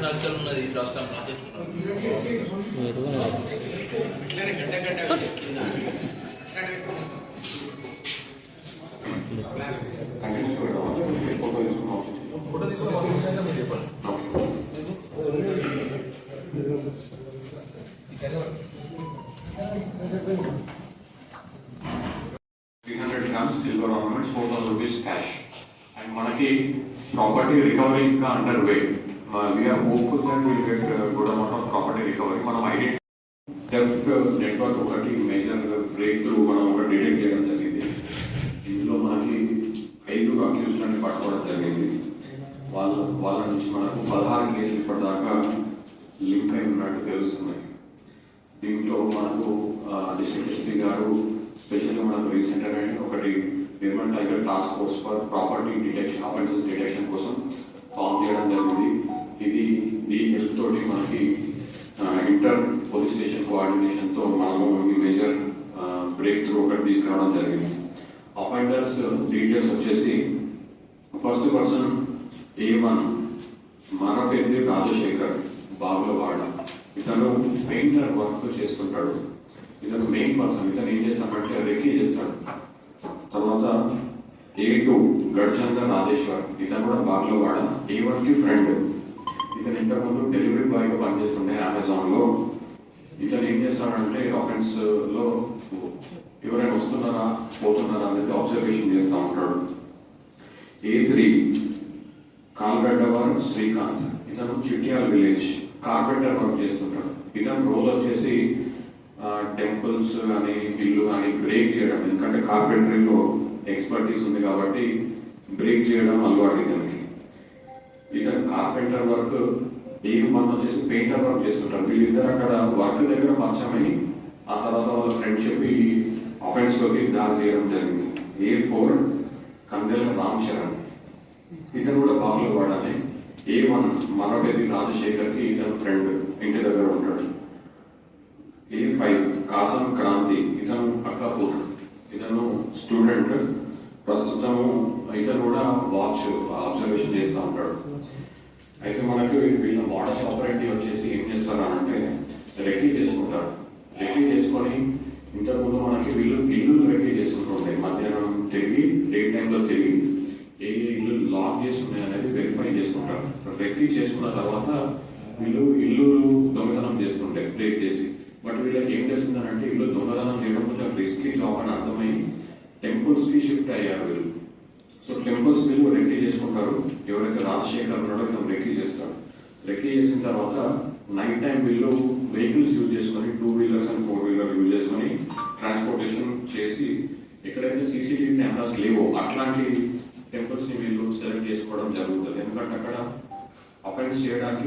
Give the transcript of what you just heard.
నచ్చలు ఉన్నది రాష్ట్రం silver ornaments, 4,000 rupees cash. And manaki property recovery inka underway. We are hopeful that we will get good amount of property recovery. Manam identity theft network ఒకటి major break through మనం ఒక detect చేయడం జరిగింది. ఇందులో మనకి 5 అక్యూజ్డ్ని పట్టుకోవడం జరిగింది. వాళ్ళ నుంచి మనకు 16 కేసులు ఇప్పటిదాకా లింక్ అయి ఉన్నట్టు తెలుస్తున్నాయి. దీంట్లో మనకు డిస్ట్రిక్ట్ ఎస్పీ గారు స్పెషల్గా మనకు రీసెంట్గా ఒకటి Nirmal tiger task force for property detection offences detection కోసం ఫామ్ చేయడం జరిగింది. ఇది ఈ హెల్ప్ తోటి మనకి ఇంటర్ పోలీస్ స్టేషన్ కోఆర్డినేషన్తో మనము ఈ మేజర్ బ్రేక్ త్రూ ఒకటి తీసుకురావడం జరిగింది. అఫెండర్స్ డీటెయిల్స్ వచ్చేసి ఫస్ట్ పర్సన్ A1 మారపేది రాజశేఖర్ బాగులవాడ. ఇతను పెయింటర్ వర్క్ చేసుకుంటాడు. ఇతను మెయిన్ పర్సన్. ఇతను ఏం చేస్తాడంటే రెక్కీ చేస్తాడు. తర్వాత A2 గడ్చందర్ రాజేశ్వర్. ఇతను కూడా బాగులవాడ. A1కి ఫ్రెండ్. ఇతను ఇంతకుముందు డెలివరీ బాయ్గా పనిచేస్తుండే అమెజాన్లో. ఇతను ఏం చేస్తాడంటే ఆఫెన్స్ లో ఎవరైనా వస్తున్నారా పోతున్నారా అనేది అబ్జర్వేషన్ చేస్తూ ఉంటాడు. A3 కాల్గడ్డవర్ శ్రీకాంత్. ఇతను చిట్యాల విలేజ్ కార్పెంటర్ వర్క్ చేస్తుంటాడు. ఇతను రోల్ వచ్చేసి టెంపుల్స్ కానీ ఇల్లు కానీ బ్రేక్ చేయడం. ఎందుకంటే కార్పెంటరీలో ఎక్స్పర్టీస్ ఉంది కాబట్టి బ్రేక్ చేయడం అలవాటు ఇతనికి. ఇతను కార్పెంటర్ వర్క్ A1 వచ్చేసి పెయింటర్ వర్క్ చేస్తుంటారు. వీళ్ళిద్దరు అక్కడ వర్క్ దగ్గర పరిచయమై ఆ తర్వాత వాళ్ళ ఫ్రెండ్షిప్ ఈ ఆఫెన్స్లోకి దారి చేయడం జరిగింది. A4 కందెల రామ్ చరణ్. ఇతను కూడా బాగులు వాడాలి. A1 మరొకటి రాజశేఖర్కి ఇతను ఫ్రెండ్, ఇంటి దగ్గర ఉంటాడు. A5 కాసం క్రాంతి. ఇతను అక్కాపూర్. ఇతను స్టూడెంట్. ప్రస్తుతము ఇతను కూడా వాచ్ అబ్జర్వేషన్ చేస్తూ ఉంటాడు. అయితే మనకు వీళ్ళ మోడస్ ఆపరేటివ్ వచ్చేసి ఏం చేస్తారు అంటే రెక్కీ చేసుకుంటారు. రెక్కీ చేసుకొని ఇంతకుముందు మనకి వీళ్ళు ఇల్లు రెక్కీ చేసుకుంటూ ఉంటాయి. మధ్యాహ్నం తిరిగి డే టైంలో తిరిగి ఏ ఇల్లు లాక్ చేసి ఉన్నాయి అనేది వెరిఫై చేసుకుంటారు. రెక్కీ చేసుకున్న తర్వాత వీళ్ళు ఇల్లు దొంగతనం చేస్తుంటాయి బ్రేక్ చేసి. బట్ వీళ్ళకి ఏం తెలిసిందనంటే ఇల్లు దొంగతనం చేయడం కొంచెం రిస్కీ జాబ్ అని అర్థమై టెంపుల్స్కి షిఫ్ట్ అయ్యారు వీళ్ళు. సో టెంపుల్స్ వీళ్ళు రెక్కీ చేసుకుంటారు. ఎవరైతే రాజశేఖర్ ఉన్నాడో ఇతను రెక్కీ చేస్తారు. రెక్కీ చేసిన తర్వాత నైట్ టైం వీళ్ళు వెహికల్స్ యూజ్ చేసుకొని 2 వీలర్స్ అండ్ 4 వీలర్ యూజ్ చేసుకొని ట్రాన్స్పోర్టేషన్ చేసి ఎక్కడైతే CCTV కెమెరాస్ లేవో అట్లాంటి టెంపుల్స్ని వీళ్ళు సెలెక్ట్ చేసుకోవడం జరుగుతుంది. ఎందుకంటే అక్కడ అఫెన్స్ చేయడానికి